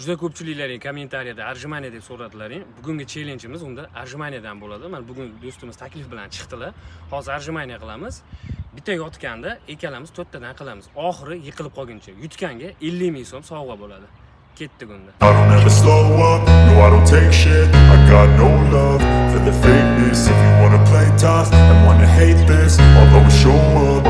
Juda ko'pchiliklaring kommentariyada arjimaniya deb so'radilaring. Bugungi challengeimiz unda arjimaniyadan bo'ladi. Mana bugun do'stimiz taklif bilan chiqdilar. Hozir arjimaniya qilamiz. Bitta yotganda ikkalamiz 4 tadan qilamiz. Oxiri yiqilib qolguncha yutganga 50 ming so'm sovg'a bo'ladi. Ketdi unda. I don't ever slow up, no I don't take shit. I got no love for the fakeness. If you wanna play tough and wanna hate this, I'll always show up.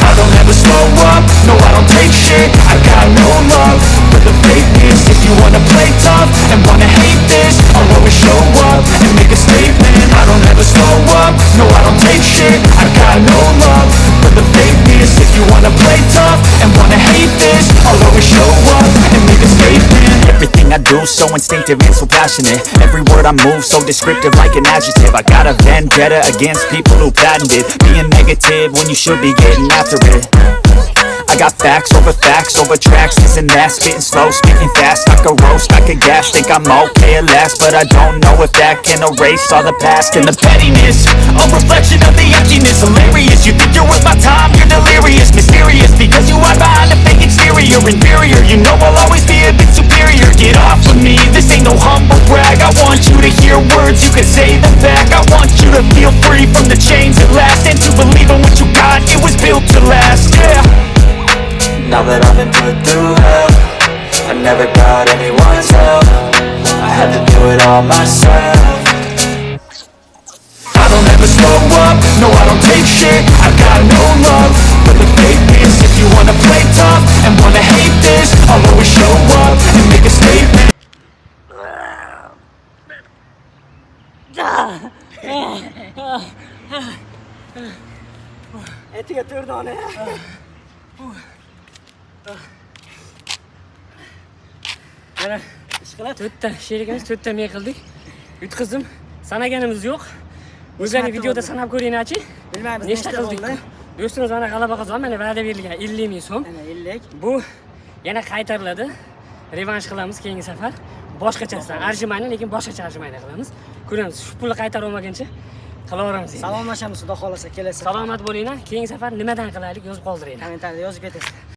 I don't ever slow up, no I don't take shit. I got no love for the fakeness. If you wanna play tough and wanna hate this, I'll always show up and make a statement. I don't ever slow up, no I don't take shit. I got no love for the fakeness. If you wanna play tough and wanna hate this, I'll always show up and make a statement. Everything I do so instinctive and so passionate. Every word I move so descriptive like an adjective. I got a vendetta against people who patented being negative when you should be getting after it. I got facts over tracks, this and that. Spitting slow, speaking fast, I could roast, I could gas. Think I'm okay at last, but I don't know if that can erase all the past. And the pettiness, a reflection of the emptiness. Hilarious, you think you're worth my time, you're delirious. Mysterious, because you hide behind a fake exterior. Inferior, you know I'll always be a bit superior. Get off of me, this ain't no humble brag. I want you to hear words, you can say them back. I want you to feel free from the chains at last, and to believe in what you got, it was built to last, yeah. Now that I've been put through hell, I never got anyone's help. I had to do it all myself. I don't ever slow up, no I don't take shit. I got no love for the fakeness. If you wanna play tough and wanna hate this, I'll always show up and make a statement. Etiga 4 dona. Mana ishqilib 4 ta sherigimiz 4 ta men qildik. Yutqizdim. Sanaganimiz yo'q. O'zlaringiz videoda sanab ko'ringlar-chi. Bilmaymiz nechta qildik. Do'stimiz mana g'alaba qozondi. Mana va'da berilgan 50 ming so'm. Mana 50. Bu yana qaytariladi. Revansh qilamiz keyingi safar. Boshqachasidan arjimani, lekin boshqacha arjimani qilamiz. Ko'ramiz, shu pulni qaytarib olmaguncha qilaveramiz. Salomlashamiz, xudo xolasa kelasi. Salomat bo'linglar. Keyingi safar nimadan qilaylik yozib qoldiringlar. Kommentariyada yozib ketasiz.